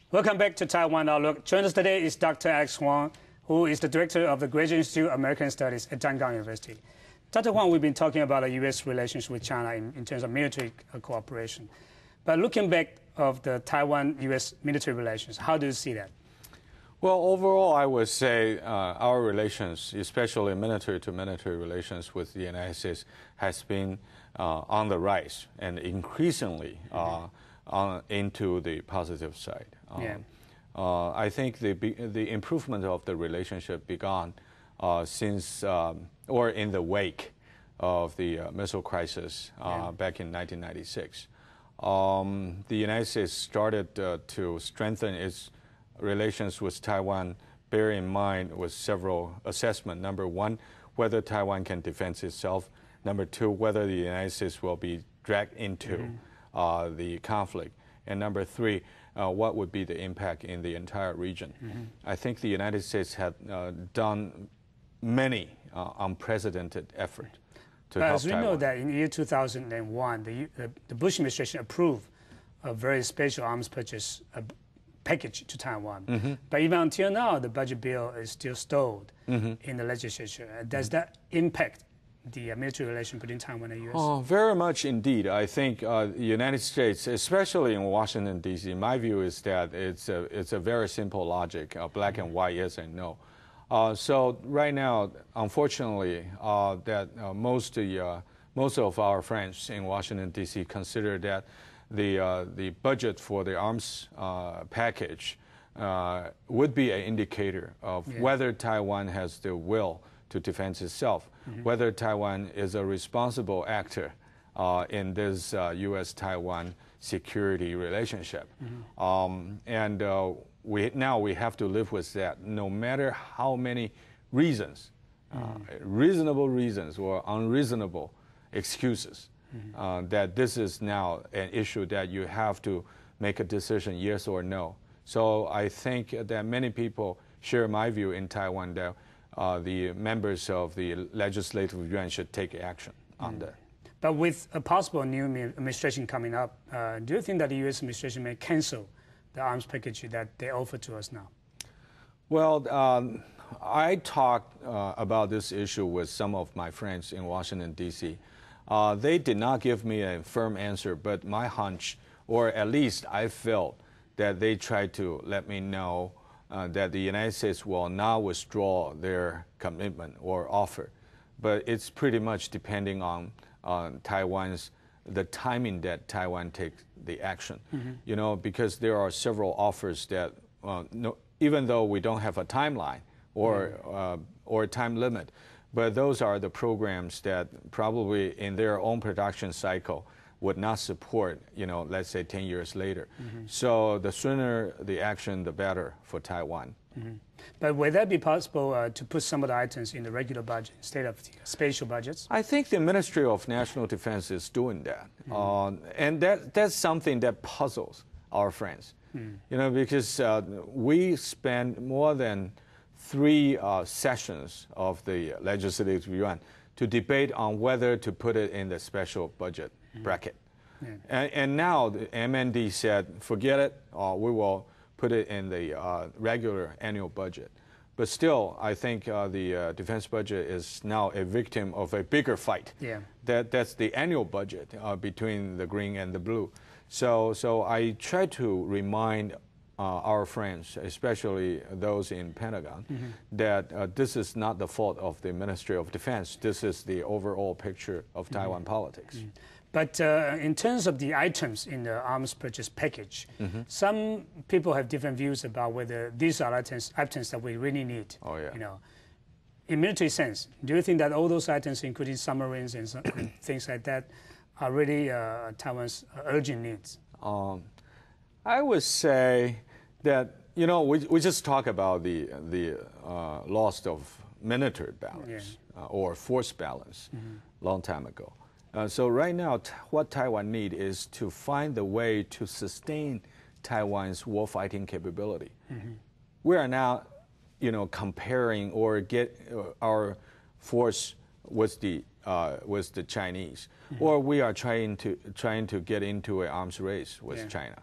Welcome back to Taiwan Outlook. Joining us today is Dr. Alex Huang, who is the director of the Graduate Institute of American Studies at Tamkang University. Dr. Huang, we've been talking about the U.S. relations with China in terms of military cooperation. But looking back of the Taiwan-U.S. military relations, how do you see that? Well, overall, I would say our relations, especially military-to-military relations with the United States, has been on the rise and increasingly into the positive side. I think the improvement of the relationship began since or in the wake of the missile crisis back in 1996. The United States started to strengthen its relations with Taiwan, bear in mind with several assessments. Number one, whether Taiwan can defend itself. Number two, whether the United States will be dragged into the conflict. And number three, what would be the impact in the entire region. I think the United States had done many unprecedented efforts to help as we Taiwan. know that in the year 2001, the Bush administration approved a very special arms purchase package to Taiwan. But even until now, the budget bill is still stalled in the legislature. Does that impact the military relation between Taiwan and the U.S.? Oh, very much indeed. I think the United States, especially in Washington, D.C., my view is that it's a very simple logic, black and white, yes and no. So right now, unfortunately, that most of our friends in Washington, D.C. consider that the budget for the arms package would be an indicator of whether Taiwan has the will to defend itself, whether Taiwan is a responsible actor in this U.S.-Taiwan security relationship. And we have to live with that, no matter how many reasons, reasonable reasons or unreasonable excuses, that this is now an issue that you have to make a decision, yes or no. So I think that many people share my view in Taiwan that the members of the legislative yuan should take action on that. But with a possible new administration coming up, do you think that the U.S. administration may cancel the arms package that they offer to us now? Well, I talked about this issue with some of my friends in Washington, D.C. They did not give me a firm answer, but my hunch, or at least I felt that they tried to let me know that the United States will not withdraw their commitment or offer. But it's pretty much depending on the timing that Taiwan takes the action. You know, because there are several offers that, even though we don't have a timeline or a time limit, but those are the programs that probably in their own production cycle would not support, let's say 10 years later. So the sooner the action, the better for Taiwan. But would that be possible to put some of the items in the regular budget instead of the special budgets? I think the Ministry of National Defense is doing that. And that's something that puzzles our friends. Because we spend more than 3 sessions of the legislative yuan to debate on whether to put it in the special budget bracket. And now the MND said, forget it, we will put it in the regular annual budget. But still, I think the defense budget is now a victim of a bigger fight. That's the annual budget between the green and the blue. So I try to remind our friends, especially those in Pentagon, that this is not the fault of the Ministry of Defense. This is the overall picture of Taiwan politics. But in terms of the items in the arms purchase package, some people have different views about whether these are items that we really need. In military sense, do you think that all those items, including submarines and things like that, are really Taiwan's urgent needs? I would say that, we just talk about the loss of military balance or force balance long time ago. So right now, what Taiwan needs is to find the way to sustain Taiwan's warfighting capability. We are now, comparing or get our force with the Chinese, or we are trying to get into an arms race with China.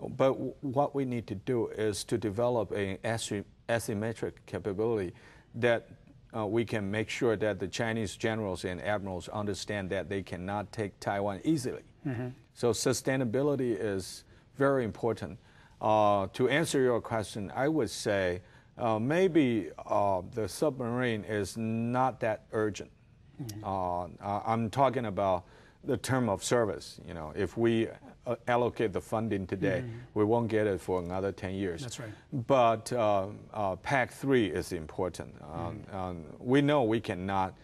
But what we need to do is to develop an asymmetric capability that we can make sure that the Chinese generals and admirals understand that they cannot take Taiwan easily. So sustainability is very important. To answer your question, I would say maybe the submarine is not that urgent. I'm talking about the term of service. You know, if we allocate the funding today, we won't get it for another 10 years. That's right. But PAC 3 is important. We know we cannot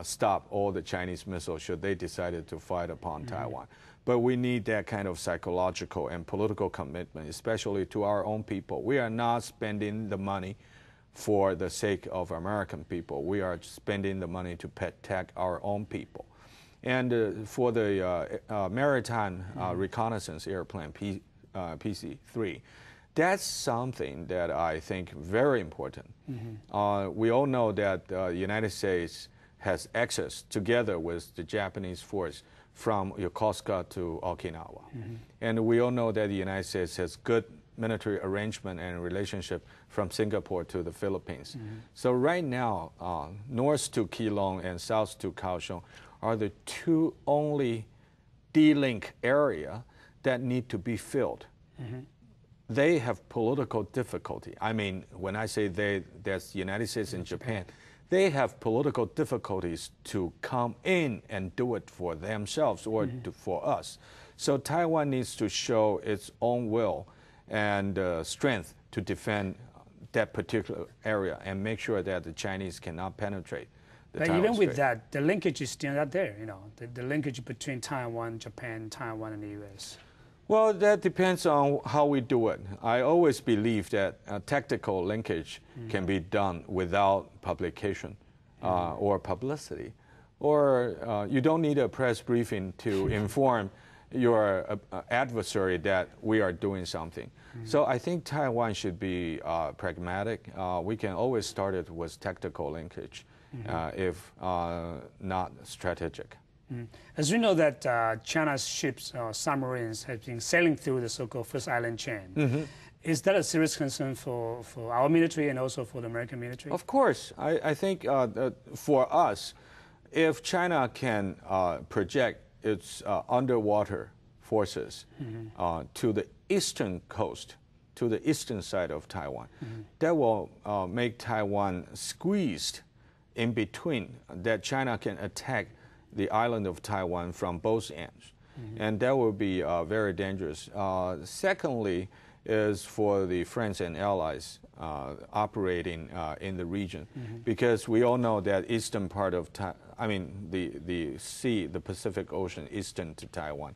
stop all the Chinese missiles should they decide to fight upon Taiwan. But we need that kind of psychological and political commitment, especially to our own people. We are not spending the money for the sake of American people. We are spending the money to protect our own people. And for the maritime reconnaissance airplane, PC-3, that's something that I think very important. We all know that the United States has access, together with the Japanese force, from Yokosuka to Okinawa. And we all know that the United States has good military arrangement and relationship from Singapore to the Philippines. So right now, north to Keelung and south to Kaohsiung are the two only D-link area that need to be filled. They have political difficulty. I mean, when I say they, that's the United States and Japan. They have political difficulties to come in and do it for themselves or for us. So Taiwan needs to show its own will and strength to defend that particular area and make sure that the Chinese cannot penetrate. But even with that, the linkage is still not there, you know, the linkage between Taiwan, Japan, Taiwan, and the U.S. Well, that depends on how we do it. I always believe that a tactical linkage can be done without publication or publicity. Or you don't need a press briefing to inform your adversary that we are doing something. So I think Taiwan should be pragmatic. We can always start it with tactical linkage, if not strategic. As we know that China's ships, submarines, have been sailing through the so-called First Island chain. Is that a serious concern for our military and also for the American military? Of course. I think for us, if China can project its underwater forces to the eastern coast, to the eastern side of Taiwan, that will make Taiwan squeezed in between, that China can attack the island of Taiwan from both ends. And that will be very dangerous. Secondly, is for the friends and allies operating in the region, because we all know that eastern part of the sea, the Pacific Ocean, eastern to Taiwan,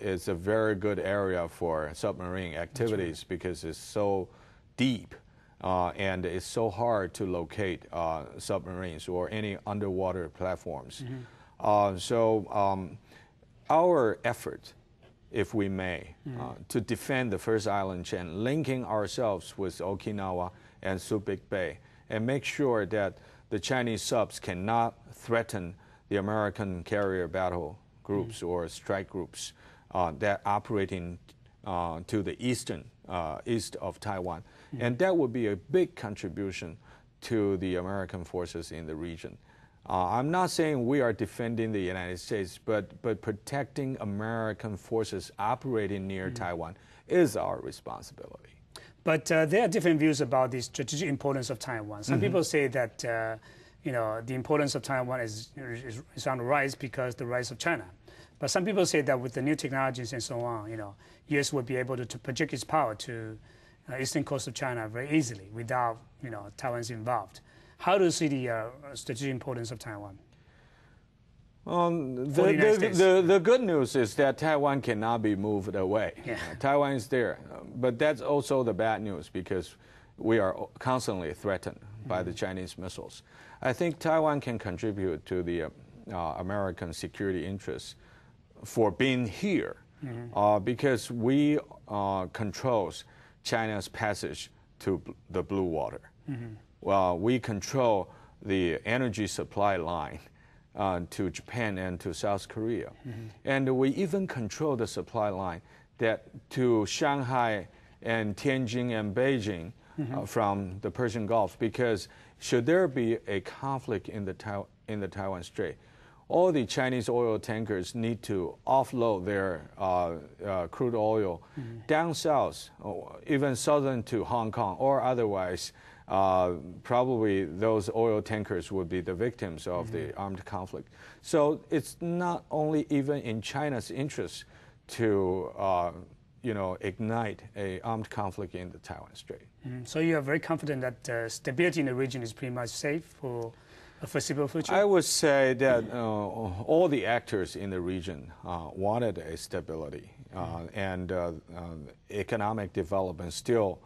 is a very good area for submarine activities because it's so deep and it's so hard to locate submarines or any underwater platforms. So our effort, if we may, to defend the First Island chain, linking ourselves with Okinawa and Subic Bay, and make sure that the Chinese subs cannot threaten the American carrier battle groups or strike groups that operating to the east of Taiwan. And that would be a big contribution to the American forces in the region. I'm not saying we are defending the United States, but protecting American forces operating near Taiwan is our responsibility. But there are different views about the strategic importance of Taiwan. Some people say that you know, the importance of Taiwan is on the rise because the rise of China. But some people say that with the new technologies and so on, you know, U.S. would be able to project its power to eastern coast of China very easily without, you know, Taiwan's involved. How do you see the strategic importance of Taiwan? The good news is that Taiwan cannot be moved away. Taiwan is there. But that's also the bad news because we are constantly threatened by the Chinese missiles. I think Taiwan can contribute to the American security interests for being here because we controls China's passage to the blue water. Well, we control the energy supply line to Japan and to South Korea. And we even control the supply line that to Shanghai and Tianjin and Beijing from the Persian Gulf, because should there be a conflict in the Taiwan Strait, all the Chinese oil tankers need to offload their crude oil down south, or even southern to Hong Kong, or otherwise, probably those oil tankers would be the victims of the armed conflict. So it's not only even in China's interest to ignite an armed conflict in the Taiwan Strait. So you are very confident that stability in the region is pretty much safe for a foreseeable future? I would say that all the actors in the region wanted a stability, and economic development still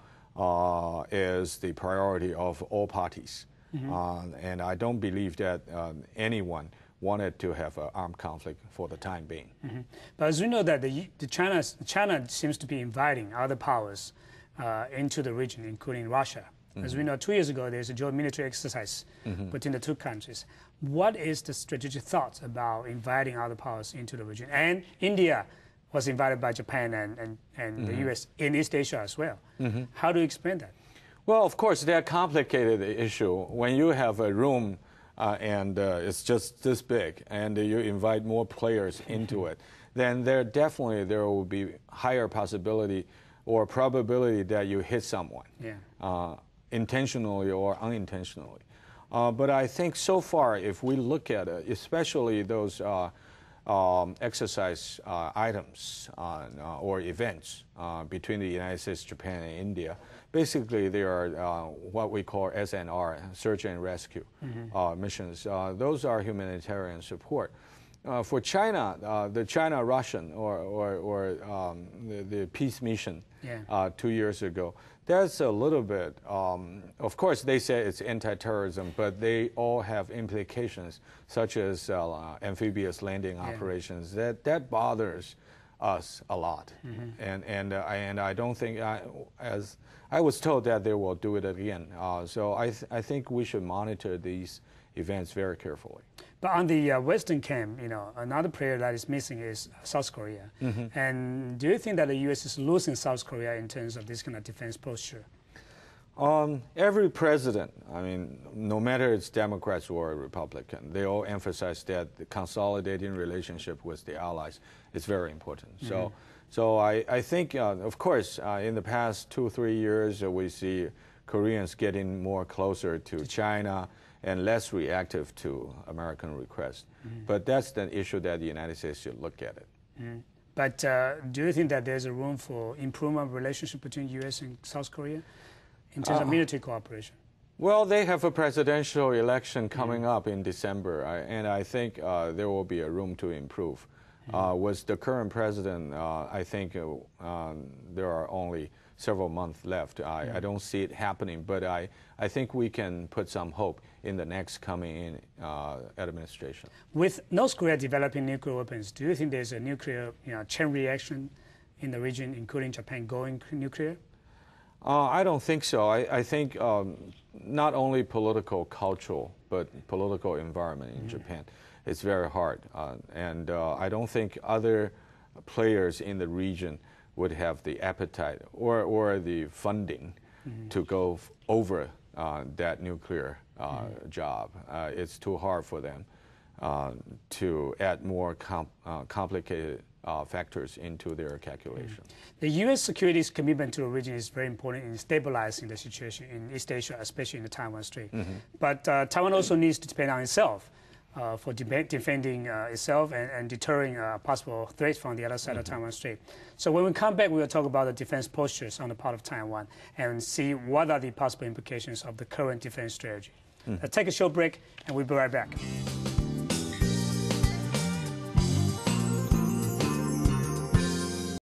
is the priority of all parties. And I don't believe that anyone wanted to have an armed conflict for the time being. But as we know that China seems to be inviting other powers into the region, including Russia. As we know, 2 years ago, there's a joint military exercise between the two countries. What is the strategic thought about inviting other powers into the region? And India was invited by Japan and the U.S. in East Asia as well. How do you explain that? Well, of course, they're complicated issue. When you have a room and it's just this big, and you invite more players into it, then there will be higher possibility or probability that you hit someone, intentionally or unintentionally. But I think so far, if we look at it, especially those exercise items or events between the United States, Japan, and India, basically they are what we call SNR, search and rescue missions. Those are humanitarian support. For China, the China-Russian or the peace mission 2 years ago, that's a little bit, of course they say it's anti-terrorism, but they all have implications such as amphibious landing operations. That bothers us a lot. And I don't think, as I was told that they will do it again. So I think we should monitor these events very carefully. But on the Western camp, another player that is missing is South Korea. And do you think that the U.S. is losing South Korea in terms of this kind of defense posture? Every president, I mean, no matter it's Democrats or Republican, they all emphasize that the consolidating relationship with the allies is very important. So I think, of course, in the past 2 or 3 years, we see Koreans getting more closer to China and less reactive to American requests. But that's the issue that the United States should look at it. But do you think that there's a room for improvement of relationship between U.S. and South Korea in terms of military cooperation? Well, they have a presidential election coming up in December, and I think there will be a room to improve. With the current president, I think there are only several months left. I don't see it happening, but I think we can put some hope in the next coming administration. With North Korea developing nuclear weapons, do you think there's a nuclear chain reaction in the region, including Japan going nuclear? I don't think so. I think not only political, cultural, but political environment in Japan. It's very hard. And I don't think other players in the region would have the appetite or the funding to go over that nuclear job. It's too hard for them to add more complicated factors into their calculation. The U.S. security's commitment to the region is very important in stabilizing the situation in East Asia, especially in the Taiwan Strait. But Taiwan also needs to depend on itself for defending itself and deterring possible threats from the other side of Taiwan Strait. So when we come back, we will talk about the defense postures on the part of Taiwan and see what are the possible implications of the current defense strategy. Take a short break, and we'll be right back.